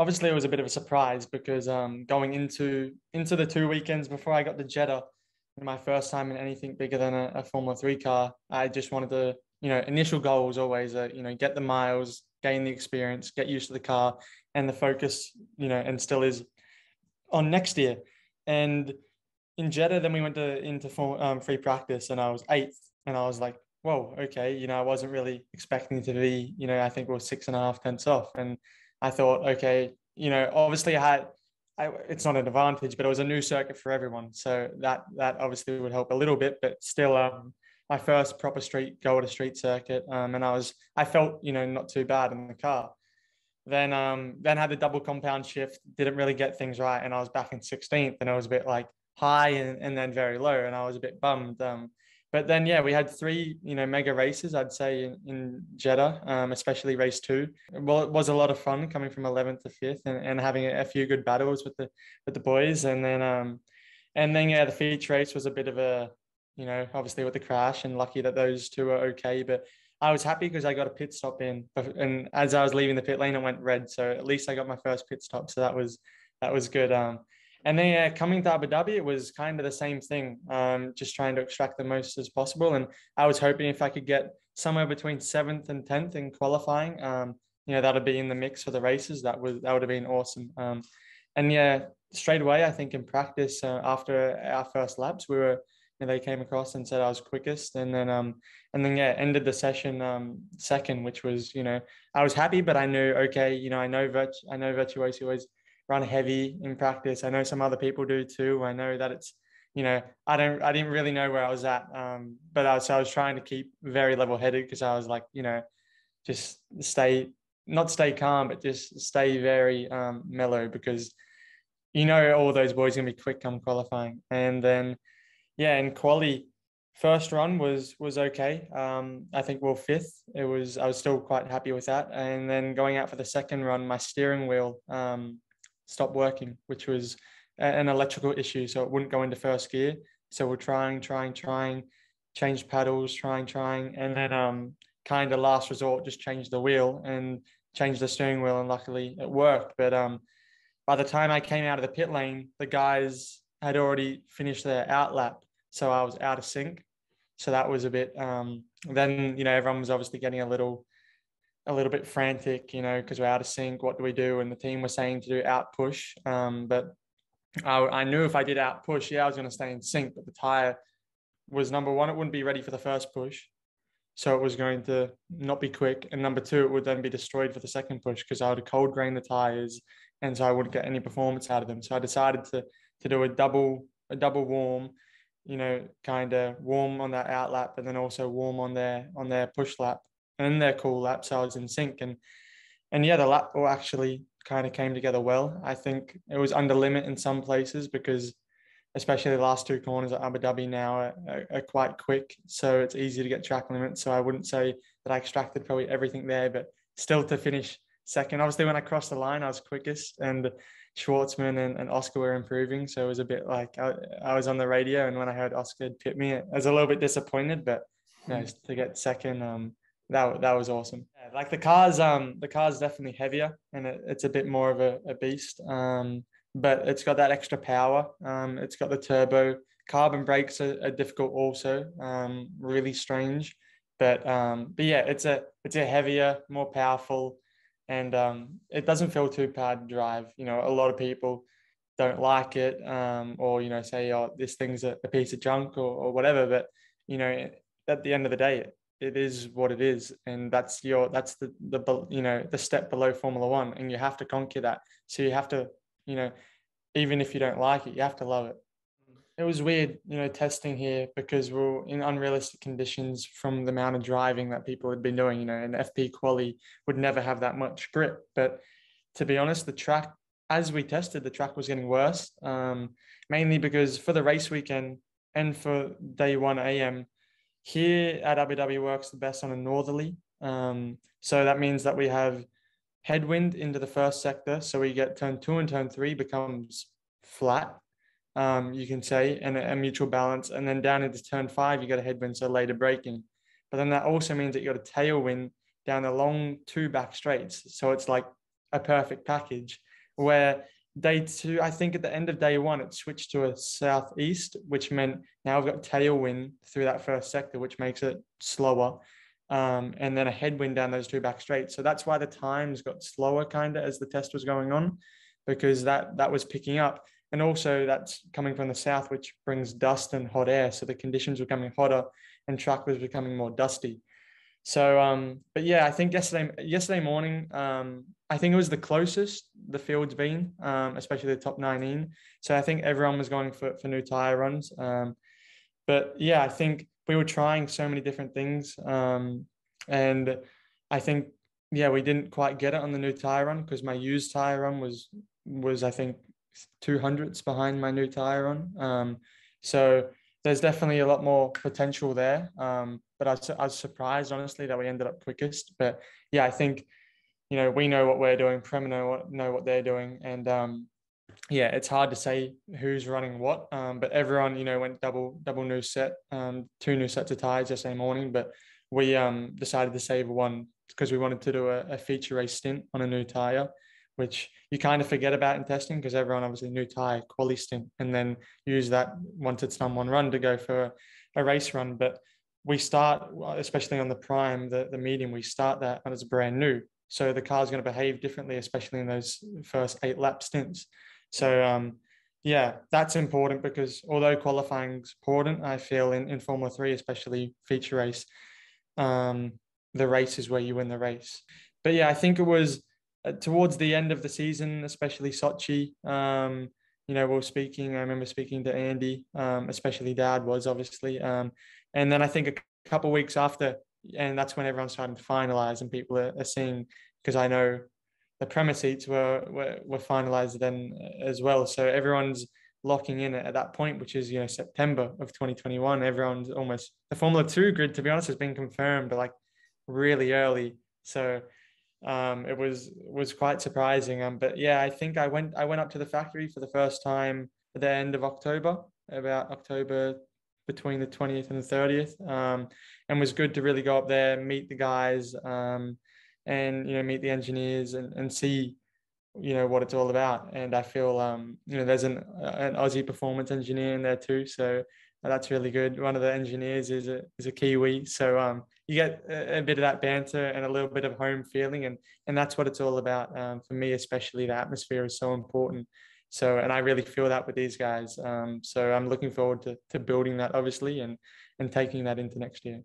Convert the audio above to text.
obviously it was a bit of a surprise because going into the 2 weekends before I got to Jeddah, my first time in anything bigger than a Formula 3 car, I just wanted to, initial goal was always, get the miles, gain the experience, get used to the car, and the focus, and still is on next year. And in Jeddah, then we went into free practice, and I was eighth, and I was like, whoa, okay, I wasn't really expecting to be, I think we were 6.5 tenths off, and I thought, okay, obviously it's not an advantage, but it was a new circuit for everyone, so that obviously would help a little bit, but still, my first proper go at a street circuit, and I felt, not too bad in the car. Then had the double compound shift, didn't really get things right, and I was back in 16th, and I was a bit like high and then very low, and I was a bit bummed. But then, yeah, we had three, mega races, I'd say, in Jeddah, especially race 2. Well, it was a lot of fun coming from 11th to 5th and having a few good battles with the boys. And then, yeah, the feature race was a bit of a, obviously with the crash, and lucky that those two are okay. But I was happy because I got a pit stop in. And as I was leaving the pit lane, it went red. So at least I got my first pit stop. So that was good. And then, yeah, coming to Abu Dhabi, it was kind of the same thing, just trying to extract the most as possible. And I was hoping if I could get somewhere between 7th and 10th in qualifying, that would be in the mix for the races. That would have been awesome. And yeah, straight away, I think in practice, after our first laps, they came across and said I was quickest. And then yeah, ended the session second, which was, I was happy, but I knew, okay, I know Virtuosi always run heavy in practice. I know some other people do too. I know that it's, I didn't really know where I was at. But I was trying to keep very level headed because I was like, just not stay calm, but just stay very mellow, because, all those boys are going to be quick come qualifying. And then, yeah, in quali, first run was okay. I think we're 5th. I was still quite happy with that. And then going out for the second run, my steering wheel stopped working, which was an electrical issue, so it wouldn't go into first gear. So we're trying, change paddles, trying, and then kind of last resort, just change the wheel and change the steering wheel, and luckily it worked. But by the time I came out of the pit lane, the guys had already finished their out lap, so I was out of sync. So that was a bit. Then everyone was obviously getting a little bit frantic, because we're out of sync. What do we do? And the team was saying to do out push. But I knew if I did out push, yeah, I was going to stay in sync. But the tire was, number one, it wouldn't be ready for the first push, so it was going to not be quick. And number two, it would then be destroyed for the second push because I would have cold grained the tires, and so I wouldn't get any performance out of them. So I decided to do a double warm, kind of warm on that out lap, and then also warm on their push lap and their cool lap, so I was in sync. And yeah, the lap actually kind of came together well. I think it was under limit in some places because especially the last 2 corners at Abu Dhabi now are quite quick, so it's easy to get track limits. So I wouldn't say that I extracted probably everything there, but still to finish second. Obviously, when I crossed the line, I was quickest, and Schwartzman and Oscar were improving. So it was a bit like I was on the radio, and when I heard Oscar had pit me, I was a little bit disappointed, but to get second, that was awesome. Yeah, like the car's definitely heavier, and it's a bit more of a beast. But it's got that extra power. It's got the turbo. Carbon brakes are difficult also. Really strange, but yeah, it's a heavier, more powerful, and it doesn't feel too bad to drive. A lot of people don't like it, or say, oh, this thing's a piece of junk or whatever. But at the end of the day, it is what it is, and that's the step below Formula One, and you have to conquer that. So you have to, even if you don't like it, you have to love it. It was weird, testing here because we're in unrealistic conditions from the amount of driving that people had been doing. An FP quali would never have that much grip. But to be honest, the track, as we tested, the track was getting worse, mainly because for the race weekend and for day 1 AM, here at Abu Dhabi works the best on a northerly. So that means that we have headwind into the first sector. So we get turn 2 and turn 3 becomes flat, you can say, and a mutual balance. And then down into turn 5, you get a headwind, so later braking. But then that also means that you got a tailwind down the long 2 back straights. So it's like a perfect package. where day 2, I think at the end of day 1, it switched to a southeast, which meant now we've got tailwind through that first sector, which makes it slower. And then a headwind down those 2 back straights. So that's why the times got slower kind of as the test was going on, because that was picking up. And also that's coming from the south, which brings dust and hot air. So the conditions were becoming hotter and track was becoming more dusty. So, but yeah, I think yesterday morning, I think it was the closest the field's been, especially the top 19. So I think everyone was going for new tire runs. But yeah, I think we were trying so many different things. And I think, yeah, we didn't quite get it on the new tire run, because my used tire run was I think 200ths behind my new tire run. So there's definitely a lot more potential there. But I was surprised, honestly, that we ended up quickest. But yeah, I think, we know what we're doing. Prema know what they're doing. And yeah, it's hard to say who's running what. But everyone, went double new set, 2 new sets of tires yesterday morning. But we decided to save one because we wanted to do a feature race stint on a new tire, which you kind of forget about in testing, because everyone obviously new tire quali stint, and then use that once it's done one run to go for a race run. But we start, especially on the prime, the medium, we start that and it's brand new. So the car's going to behave differently, especially in those first 8 lap stints. So yeah, that's important, because although qualifying is important, I feel in Formula 3, especially feature race, the race is where you win the race. But yeah, I think it was towards the end of the season, especially Sochi, we were speaking, I remember speaking to Andy, especially Dad was obviously. And then I think a couple of weeks after, and that's when everyone's starting to finalize and people are seeing, because I know the Premier seats were finalized then as well. So everyone's locking in at that point, which is, September of 2021. Everyone's almost, the Formula 2 grid, to be honest, has been confirmed like really early. So it was quite surprising. But yeah, I think I went up to the factory for the first time at the end of October, about October between the 20th and the 30th, and was good to really go up there, meet the guys, and meet the engineers and see what it's all about. And I feel there's an Aussie performance engineer in there too, so that's really good. One of the engineers is a Kiwi, so you get a bit of that banter and a little bit of home feeling, and that's what it's all about. For me especially, the atmosphere is so important. So, and I really feel that with these guys. So I'm looking forward to building that, obviously, and taking that into next year.